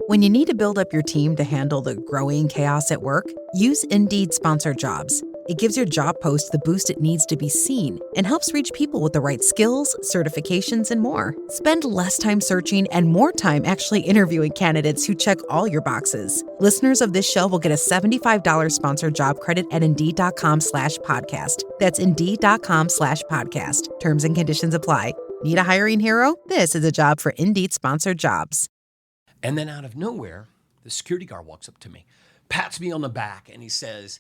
When you need to build up your team to handle the growing chaos at work, use Indeed Sponsored Jobs. It gives your job post the boost it needs to be seen and helps reach people with the right skills, certifications, and more. Spend less time searching and more time actually interviewing candidates who check all your boxes. Listeners of this show will get a $75 sponsored job credit at Indeed.com/podcast. That's Indeed.com/podcast. Terms and conditions apply. Need a hiring hero? This is a job for Indeed Sponsored Jobs. And then out of nowhere, the security guard walks up to me, pats me on the back, and he says,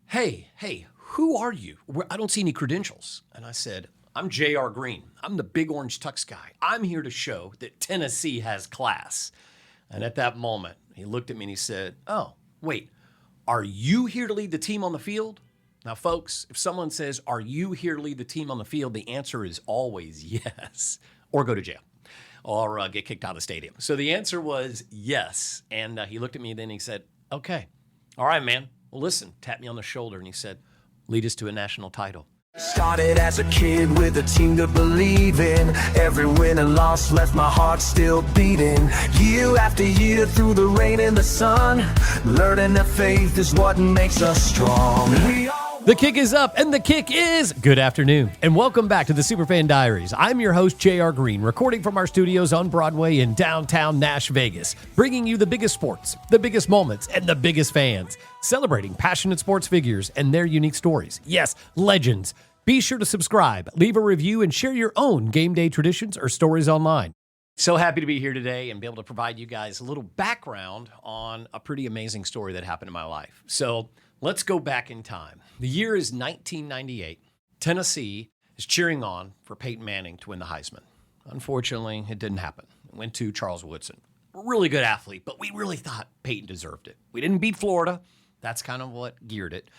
hey, who are you? I don't see any credentials. And I said, I'm J.R. Greene. I'm the Big Orange Tux Guy. I'm here to show that Tennessee has class. And at that moment, he looked at me and he said, oh, wait, are you here to lead the team on the field? Now, folks, if someone says, are you here to lead the team on the field? The answer is always yes, or go to jail. Or get kicked out of the stadium. So the answer was yes. And he looked at me and then he said, okay, all right, man. Well, listen, tapped me on the shoulder and he said, lead us to a national title. Started as a kid with a team to believe in. Every win and loss left my heart still beating. Year after year through the rain and the sun, learning that faith is what makes us strong. The kick is up, and the kick is good afternoon, and welcome back to the Superfan Diaries. I'm your host, J.R. Greene, recording from our studios on Broadway in downtown Nash, Vegas, bringing you the biggest sports, the biggest moments, and the biggest fans, celebrating passionate sports figures and their unique stories. Yes, legends. Be sure to subscribe, leave a review, and share your own game day traditions or stories online. So happy to be here today and be able to provide you guys a little background on a pretty amazing story that happened in my life. So let's go back in time. The year is 1998. Tennessee is cheering on for Peyton Manning to win the Heisman. Unfortunately, it didn't happen. It went to Charles Woodson. A really good athlete, but we really thought Peyton deserved it. We didn't beat Florida. That's kind of what geared it.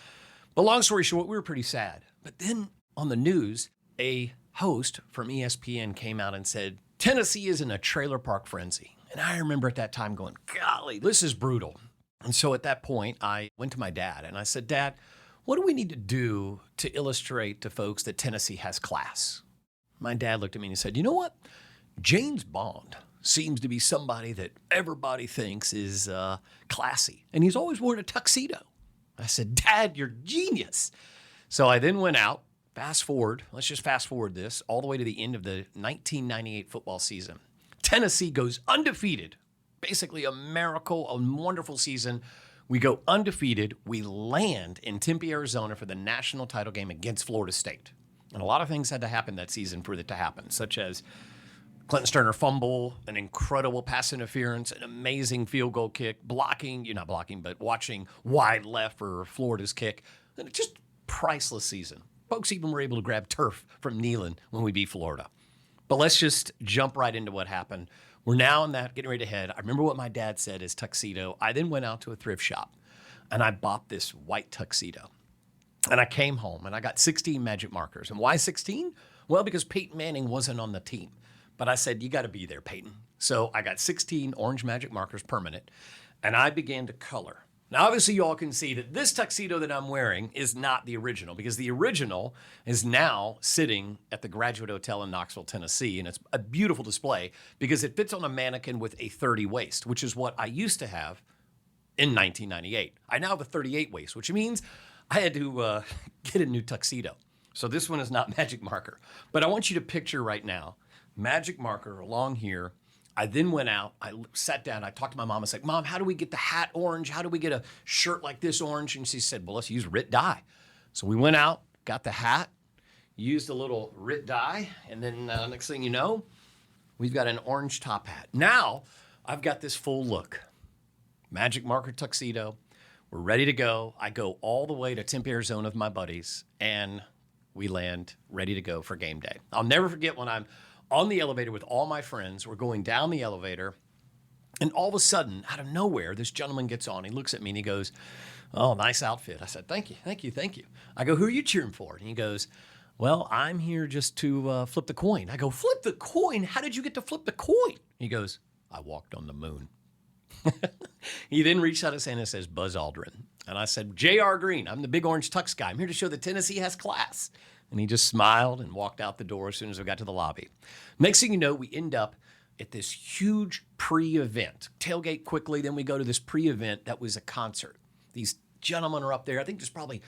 But long story short, we were pretty sad. But then on the news, a host from ESPN came out and said, Tennessee is in a trailer park frenzy. And I remember at that time going, golly, this is brutal. And so at that point, I went to my dad and I said, Dad, what do we need to do to illustrate to folks that Tennessee has class? My dad looked at me and he said, you know what? James Bond seems to be somebody that everybody thinks is classy. And he's always worn a tuxedo. I said, Dad, you're genius. So I then went out, let's just fast forward this, all the way to the end of the 1998 football season. Tennessee goes undefeated. Basically a miracle, a wonderful season. We go undefeated. We land in Tempe, Arizona for the national title game against Florida State. And a lot of things had to happen that season for it to happen, such as Clinton Sterner fumble, an incredible pass interference, an amazing field goal kick, watching wide left for Florida's kick. And just priceless season. Folks even were able to grab turf from Neyland when we beat Florida. But let's just jump right into what happened. We're now in that, getting ready to head. I remember what my dad said, his tuxedo. I then went out to a thrift shop, and I bought this white tuxedo. And I came home, and I got 16 magic markers. And why 16? Well, because Peyton Manning wasn't on the team. But I said, you got to be there, Peyton. So I got 16 orange magic markers permanent, and I began to color. Now, obviously, you all can see that this tuxedo that I'm wearing is not the original, because the original is now sitting at the Graduate Hotel in Knoxville, Tennessee, and it's a beautiful display because it fits on a mannequin with a 30 waist, which is what I used to have in 1998. I now have a 38 waist, which means I had to get a new tuxedo. So this one is not magic marker, but I want you to picture right now, magic marker along here. I then went out, I sat down, I talked to my mom, I said, Mom, how do we get the hat orange? How do we get a shirt like this orange? And she said, well, let's use RIT dye. So we went out, got the hat, used a little RIT dye, and then next thing you know, we've got an orange top hat. Now, I've got this full look. Magic marker tuxedo, we're ready to go. I go all the way to Tempe, Arizona with my buddies, and we land ready to go for game day. I'll never forget when I'm on the elevator with all my friends. We're going down the elevator, and all of a sudden, out of nowhere, this gentleman gets on. He looks at me, and he goes, oh, nice outfit. I said, thank you. I go, who are you cheering for? And he goes, well, I'm here just to flip the coin. I go, flip the coin? How did you get to flip the coin? He goes, I walked on the moon. He then reached out his hand and says, Buzz Aldrin. And I said, J.R. Greene, I'm the Big Orange Tux Guy. I'm here to show that Tennessee has class. And he just smiled and walked out the door as soon as we got to the lobby. Next thing you know, we end up at this huge pre-event. Tailgate quickly, then we go to this pre-event that was a concert. These gentlemen are up there. I think there's probably,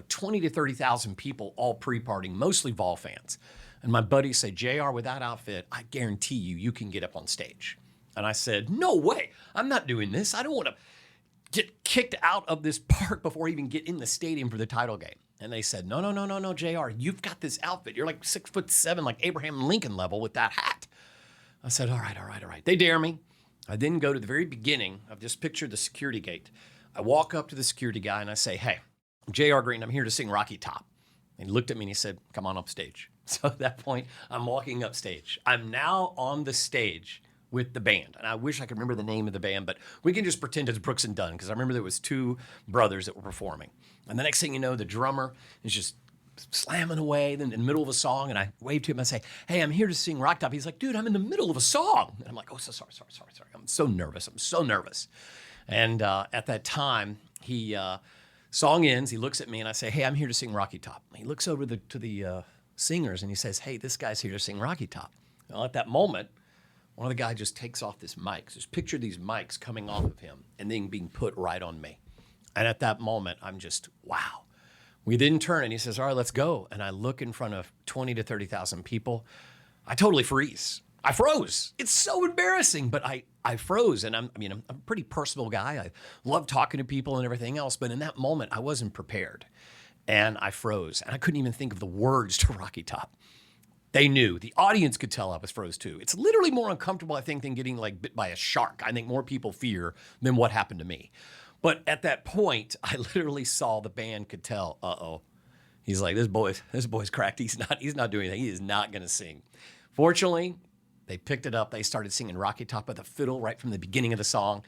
20 to 30,000 people all pre-partying, mostly Vol fans. And my buddies say, JR, with that outfit, I guarantee you can get up on stage. And I said, no way. I'm not doing this. I don't want to get kicked out of this park before I even get in the stadium for the title game. And they said, no, JR, you've got this outfit. You're like 6'7", like Abraham Lincoln level with that hat. I said, all right. They dare me. I then go to the very beginning. I've just pictured the security gate. I walk up to the security guy and I say, hey, J.R. Greene, I'm here to sing Rocky Top. And he looked at me and he said, come on up stage. So at that point, I'm walking up stage. I'm now on the stage with the band. And I wish I could remember the name of the band, but we can just pretend it's Brooks and Dunn, because I remember there was two brothers that were performing. And the next thing you know, the drummer is just slamming away then in the middle of a song, and I wave to him and I say, hey, I'm here to sing Rock Top. He's like, dude, I'm in the middle of a song. And I'm like, oh, so sorry. I'm so nervous. And at that time, song ends, he looks at me and I say, hey, I'm here to sing Rocky Top. He looks over to the singers and he says, hey, this guy's here to sing Rocky Top. Well, at that moment, one of the guys just takes off this mic. Just picture these mics coming off of him and then being put right on me. And at that moment, I'm just, wow. We then turn and he says, all right, let's go. And I look in front of 20 to 30,000 people. I totally freeze. I froze. It's so embarrassing, but I froze. And I'm a pretty personal guy. I love talking to people and everything else. But in that moment, I wasn't prepared. And I froze. And I couldn't even think of the words to Rocky Top. They knew. The audience could tell I was froze too. It's literally more uncomfortable, I think, than getting like bit by a shark. I think more people fear than what happened to me. But at that point, I literally saw the band could tell, uh-oh. He's like, this boy's cracked. He's not doing anything. He is not going to sing. Fortunately, they picked it up. They started singing Rocky Top with a fiddle right from the beginning of the song.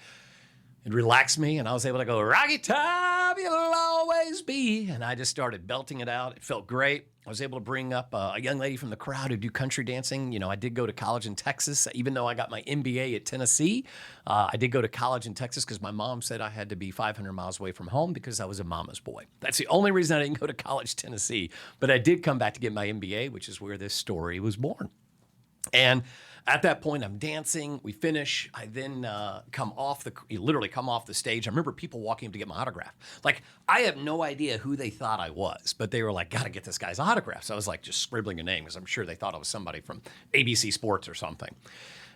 It relaxed me, and I was able to go, Rocky Top, you'll always be. And I just started belting it out. It felt great. I was able to bring up a young lady from the crowd who do country dancing. You know, I did go to college in Texas. Even though I got my MBA at Tennessee, I did go to college in Texas because my mom said I had to be 500 miles away from home because I was a mama's boy. That's the only reason I didn't go to college, Tennessee. But I did come back to get my MBA, which is where this story was born. And at that point, I'm dancing. We finish. I then literally come off the stage. I remember people walking up to get my autograph. Like, I have no idea who they thought I was, but they were like, got to get this guy's autograph. So I was like just scribbling a name because I'm sure they thought I was somebody from ABC Sports or something.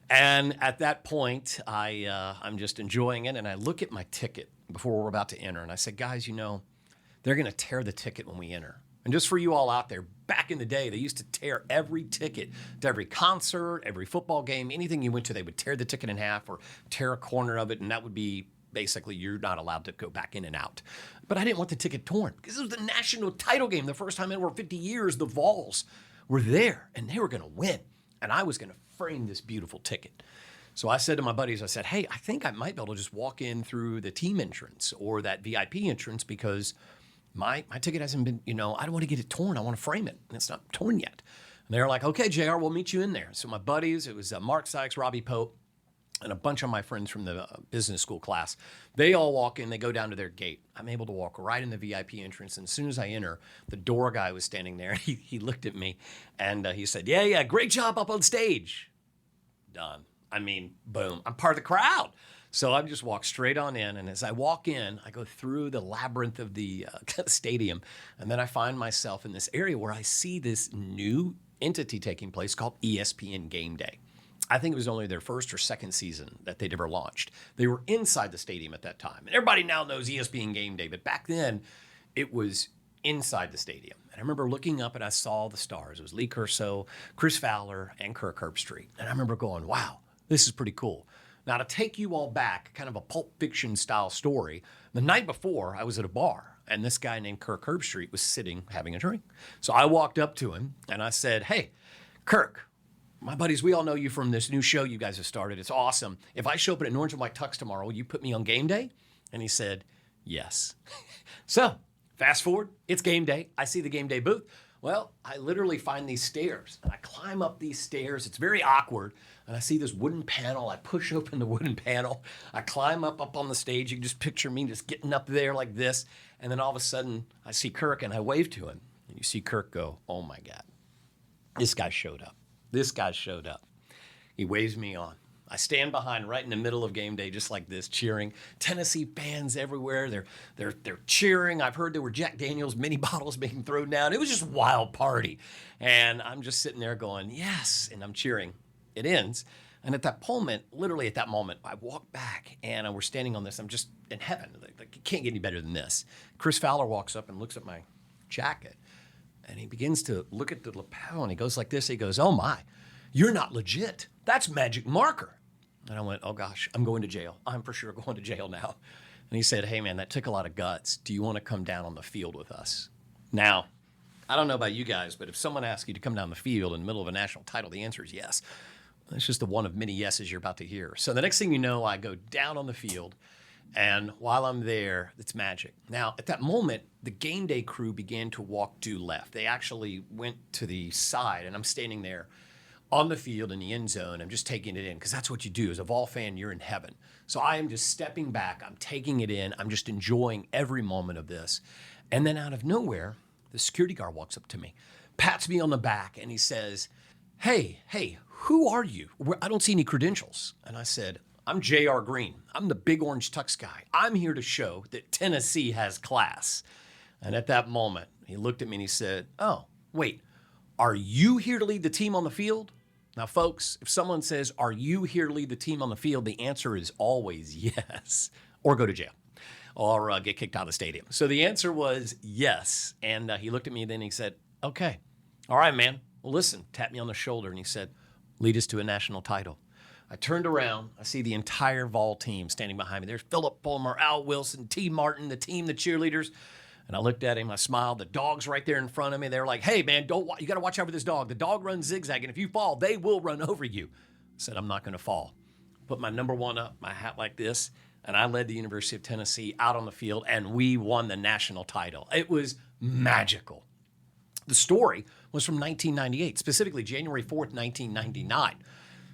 And at that point, I'm just enjoying it. And I look at my ticket before we're about to enter. And I said, guys, they're going to tear the ticket when we enter. And just for you all out there, back in the day, they used to tear every ticket to every concert, every football game, anything you went to, they would tear the ticket in half or tear a corner of it, and that would be basically you're not allowed to go back in and out. But I didn't want the ticket torn because it was the national title game. The first time in over 50 years, the Vols were there, and they were going to win. And I was going to frame this beautiful ticket. So I said to my buddies, I said, hey, I think I might be able to just walk in through the team entrance or that VIP entrance because my ticket hasn't been, I don't want to get it torn. I want to frame it. And it's not torn yet. And they're like, okay, JR, we'll meet you in there. So my buddies, it was Mark Sykes, Robbie Pope, and a bunch of my friends from the business school class. They all walk in. They go down to their gate. I'm able to walk right in the VIP entrance. And as soon as I enter, the door guy was standing there. He looked at me, and he said, yeah, great job up on stage. Done. Boom. I'm part of the crowd. So I just walk straight on in, and as I walk in, I go through the labyrinth of the stadium, and then I find myself in this area where I see this new entity taking place called ESPN Game Day. I think it was only their first or second season that they'd ever launched. They were inside the stadium at that time. And everybody now knows ESPN Game Day, but back then, it was inside the stadium. And I remember looking up, and I saw the stars. It was Lee Curso, Chris Fowler, and Kirk Herbstreit. And I remember going, wow, this is pretty cool. Now, to take you all back, kind of a Pulp Fiction style story, the night before, I was at a bar, and this guy named Kirk Herbstreit was sitting having a drink. So I walked up to him, and I said, hey, Kirk, my buddies, we all know you from this new show you guys have started. It's awesome. If I show up at an Orange and White Tux tomorrow, will you put me on game day? And he said, yes. So fast forward, it's game day. I see the game day booth. Well, I literally find these stairs, and I climb up these stairs. It's very awkward, and I see this wooden panel. I push open the wooden panel. I climb up on the stage. You can just picture me just getting up there like this, and then all of a sudden, I see Kirk, and I wave to him. And you see Kirk go, oh, my God. This guy showed up. He waves me on. I stand behind right in the middle of game day, just like this, cheering. Tennessee fans everywhere. They're cheering. I've heard there were Jack Daniels mini bottles being thrown down. It was just a wild party. And I'm just sitting there going, yes, and I'm cheering. It ends. And at that moment, literally at that moment, I walk back and we're standing on this. I'm just in heaven. Like, it can't get any better than this. Chris Fowler walks up and looks at my jacket. And he begins to look at the lapel and he goes like this. He goes, oh my, you're not legit. That's magic marker. And I went, oh gosh, I'm going to jail. I'm for sure going to jail now. And he said, hey man, that took a lot of guts. Do you want to come down on the field with us? Now, I don't know about you guys, but if someone asks you to come down the field in the middle of a national title, the answer is yes. It's just one of many yeses you're about to hear. So the next thing you know, I go down on the field, and while I'm there, it's magic. Now, at that moment, the game day crew began to walk due left. They actually went to the side, and I'm standing there on the field in the end zone. I'm just taking it in because that's what you do. As a Vol fan, you're in heaven. So I am just stepping back. I'm taking it in. I'm just enjoying every moment of this. And then out of nowhere, the security guard walks up to me, pats me on the back, and he says, hey, who are you? I don't see any credentials. And I said, I'm J.R. Greene. I'm the Big Orange Tux Guy. I'm here to show that Tennessee has class. And at that moment, he looked at me and he said, oh, wait, are you here to lead the team on the field? Now, folks, if someone says, are you here to lead the team on the field? The answer is always yes, or go to jail, or get kicked out of the stadium. So the answer was yes. And he looked at me and then he said, okay, all right, man. Well, listen, tapped me on the shoulder and he said, lead us to a national title. I turned around. I see the entire Vol team standing behind me. There's Philip Fulmer, Al Wilson, T. Martin, the team, the cheerleaders. And I looked at him, I smiled. The dog's right there in front of me. They were like, hey, man, you got to watch out for this dog. The dog runs zigzag, and if you fall, they will run over you. I said, I'm not going to fall. Put my number one up, my hat like this, and I led the University of Tennessee out on the field, and we won the national title. It was magical. The story was from 1998, specifically January 4th, 1999.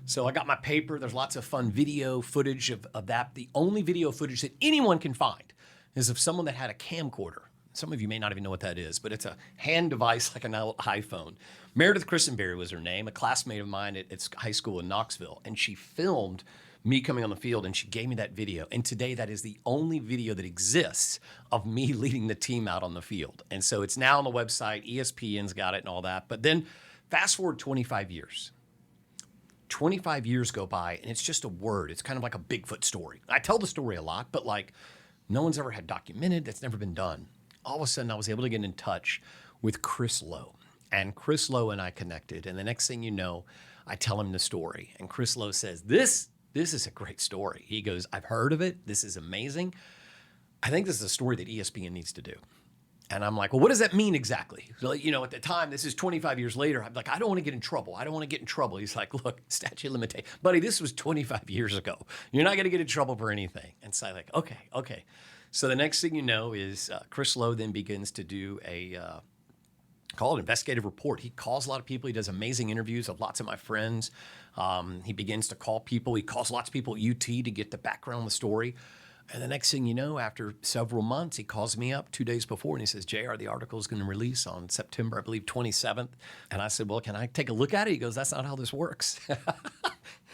So I got my paper. There's lots of fun video footage of that. The only video footage that anyone can find is of someone that had a camcorder. Some of you may not even know what that is, but it's a hand device like an iPhone. Meredith Christenberry was her name, a classmate of mine at high school in Knoxville, and she filmed me coming on the field, and she gave me that video. And today, that is the only video that exists of me leading the team out on the field. And so it's now on the website. ESPN's got it and all that. But then fast forward 25 years. 25 years go by, and it's just a word. It's kind of like a Bigfoot story. I tell the story a lot, but like no one's ever had documented. That's never been done. All of a sudden, I was able to get in touch with Chris Lowe. And Chris Lowe and I connected. And the next thing you know, I tell him the story. And Chris Lowe says, this is a great story. He goes, I've heard of it. This is amazing. I think this is a story that ESPN needs to do. And I'm like, well, what does that mean exactly? So, you know, at the time, this is 25 years later. I'm like, I don't want to get in trouble. I don't want to get in trouble. He's like, look, statute of limitation. Buddy, this was 25 years ago. You're not going to get in trouble for anything. And so I'm like, okay. So the next thing you know is Chris Lowe then begins to do call it investigative report. He calls a lot of people. He does amazing interviews of lots of my friends. He begins to call people. He calls lots of people at UT to get the background on the story. And the next thing you know, after several months, he calls me up 2 days before and he says, JR, the article is going to release on September, I believe, 27th. And I said, well, can I take a look at it? He goes, that's not how this works.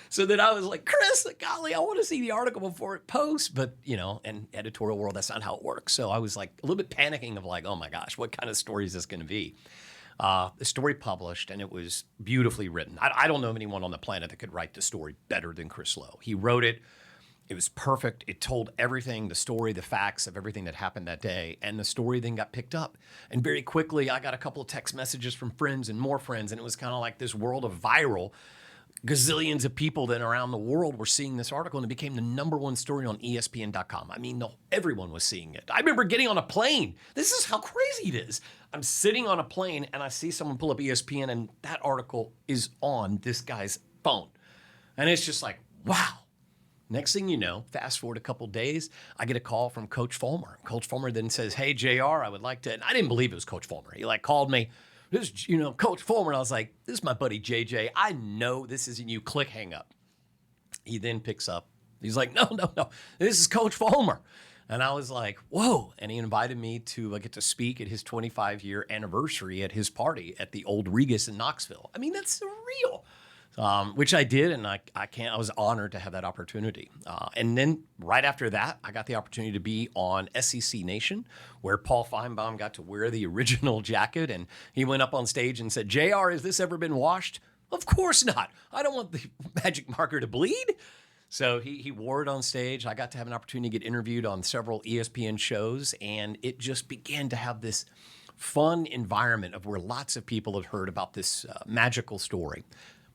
So then I was like, Chris, golly, I want to see the article before it posts. But, you know, in editorial world, that's not how it works. So I was like a little bit panicking of like, oh my gosh, what kind of story is this going to be? The story published, and it was beautifully written. I don't know of anyone on the planet that could write the story better than Chris Lowe. He wrote it. It was perfect. It told everything, the story, the facts of everything that happened that day. And the story then got picked up. And very quickly, I got a couple of text messages from friends and more friends. And it was kind of like this world of viral. Gazillions of people then around the world were seeing this article, and it became the #1 story on ESPN.com. I mean, everyone was seeing it. I remember getting on a plane. This is how crazy it is. I'm sitting on a plane, and I see someone pull up ESPN, and that article is on this guy's phone. And it's just like, wow. Next thing you know, fast forward a couple days, I get a call from Coach Fulmer. Coach Fulmer then says, hey, JR, I would like to, and I didn't believe it was Coach Fulmer. He called me, this, Coach Fulmer. And I was like, this is my buddy, JJ. I know this isn't you. Click, hang up. He then picks up. He's like, no. This is Coach Fulmer. And I was like, whoa. And he invited me to get to speak at his 25-year anniversary at his party at the Old Regis in Knoxville. I mean, that's surreal. which I did, and I was honored to have that opportunity. And then right after that, I got the opportunity to be on SEC Nation, where Paul Feinbaum got to wear the original jacket, and he went up on stage and said, "JR, has this ever been washed?" Of course not. I don't want the magic marker to bleed. So he wore it on stage. I got to have an opportunity to get interviewed on several ESPN shows, and it just began to have this fun environment of where lots of people had heard about this magical story.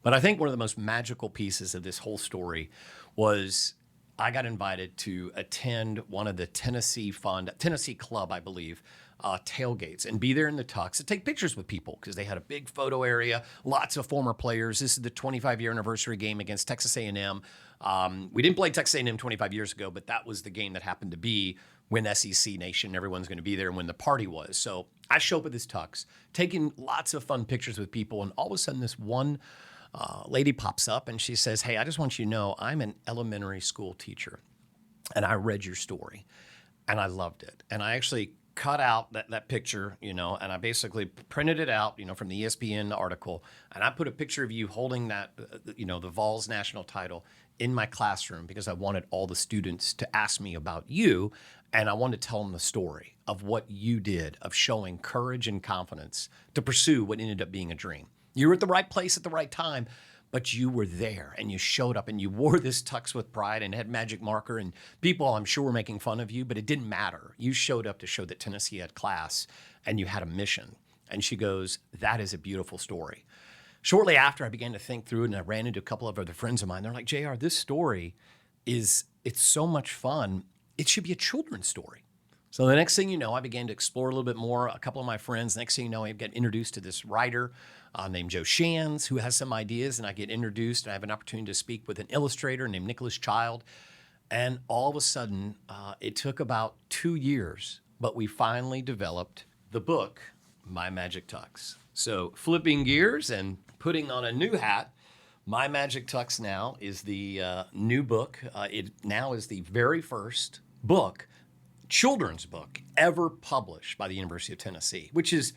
But I think one of the most magical pieces of this whole story was I got invited to attend one of the Tennessee Club, I believe, tailgates and be there in the Tux to take pictures with people because they had a big photo area, lots of former players. This is the 25-year anniversary game against Texas A&M. We didn't play Texas A&M 25 years ago, but that was the game that happened to be when SEC Nation, everyone's going to be there, and when the party was. So I show up at this Tux, taking lots of fun pictures with people, and all of a sudden this one lady pops up and she says, "Hey, I just want you to know I'm an elementary school teacher, and I read your story, and I loved it. And I actually cut out that picture, and I basically printed it out, from the ESPN article, and I put a picture of you holding that, the Vols national title in my classroom because I wanted all the students to ask me about you, and I wanted to tell them the story of what you did, of showing courage and confidence to pursue what ended up being a dream. You were at the right place at the right time, but you were there and you showed up and you wore this tux with pride and had magic marker, and people, I'm sure, were making fun of you, but it didn't matter. You showed up to show that Tennessee had class and you had a mission." And she goes, "That is a beautiful story." Shortly after, I began to think through it, and I ran into a couple of other friends of mine. They're like, "JR, this story it's so much fun. It should be a children's story." So the next thing you know, I began to explore a little bit more. A couple of my friends, next thing you know, I get introduced to this writer named Joe Shands, who has some ideas, and I get introduced, and I have an opportunity to speak with an illustrator named Nicholas Child. And all of a sudden, it took about 2 years, but we finally developed the book, My Magic Tux. So flipping gears and putting on a new hat, My Magic Tux now is the new book. It now is the very first children's book ever published by the University of Tennessee, which is,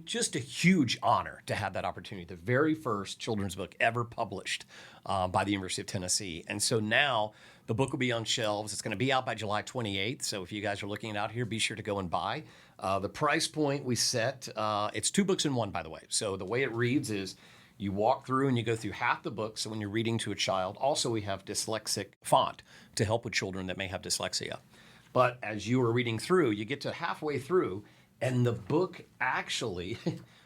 just a huge honor to have that opportunity. The very first children's book ever published by the University of Tennessee. And so now the book will be on shelves. It's going to be out by July 28th. So if you guys are looking out here, be sure to go and buy. The price point we set, it's 2 books in one, by the way. So the way it reads is you walk through and you go through half the book. So when you're reading to a child, also we have dyslexic font to help with children that may have dyslexia. But as you are reading through, you get to halfway through, and the book actually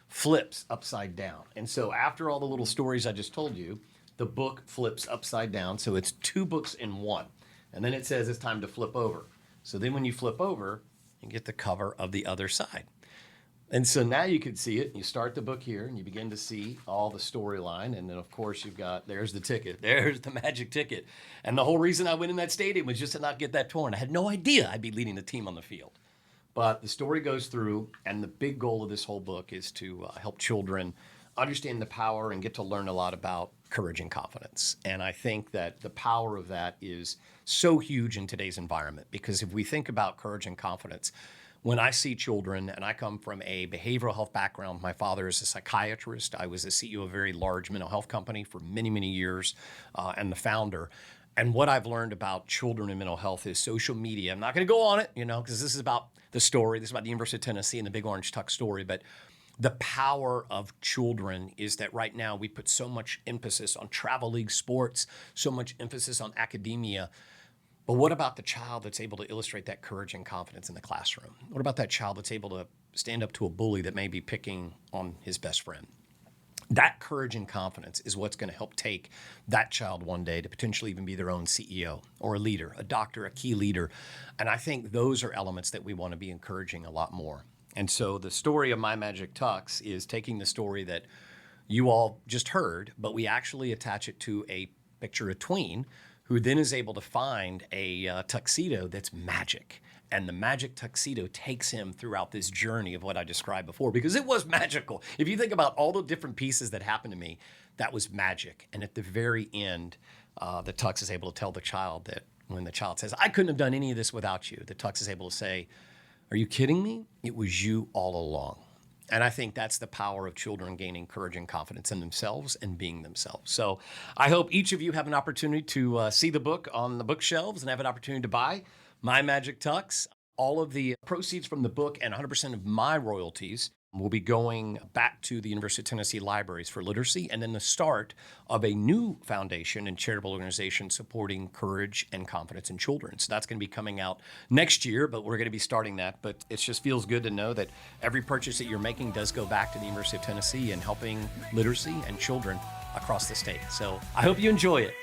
flips upside down. And so after all the little stories I just told you, the book flips upside down. So it's 2 books in one. And then it says it's time to flip over. So then when you flip over, you get the cover of the other side. And so now you can see it. You start the book here, and you begin to see all the storyline. And then, of course, there's the ticket. There's the magic ticket. And the whole reason I went in that stadium was just to not get that torn. I had no idea I'd be leading the team on the field. But the story goes through, and the big goal of this whole book is to help children understand the power and get to learn a lot about courage and confidence. And I think that the power of that is so huge in today's environment, because if we think about courage and confidence, when I see children, and I come from a behavioral health background, my father is a psychiatrist. I was the CEO of a very large mental health company for many, many years, and the founder. And what I've learned about children and mental health is social media. I'm not going to go on it, because this is about the story. This is about the University of Tennessee and the Big Orange Tux story. But the power of children is that right now we put so much emphasis on travel league sports, so much emphasis on academia. But what about the child that's able to illustrate that courage and confidence in the classroom? What about that child that's able to stand up to a bully that may be picking on his best friend? That courage and confidence is what's going to help take that child one day to potentially even be their own CEO or a leader, a doctor, a key leader. And I think those are elements that we want to be encouraging a lot more. And so the story of My Magic Tux is taking the story that you all just heard, but we actually attach it to a picture of tween who then is able to find a tuxedo that's magic. And the magic tuxedo takes him throughout this journey of what I described before, because it was magical. If you think about all the different pieces that happened to me, that was magic. And at the very end, the tux is able to tell the child that when the child says, "I couldn't have done any of this without you," the tux is able to say, "Are you kidding me? It was you all along." And I think that's the power of children gaining courage and confidence in themselves and being themselves. So I hope each of you have an opportunity to see the book on the bookshelves and have an opportunity to buy My Magic Tux. All of the proceeds from the book and 100% of my royalties will be going back to the University of Tennessee Libraries for Literacy, and then the start of a new foundation and charitable organization supporting courage and confidence in children. So that's going to be coming out next year, but we're going to be starting that. But it just feels good to know that every purchase that you're making does go back to the University of Tennessee and helping literacy and children across the state. So I hope you enjoy it.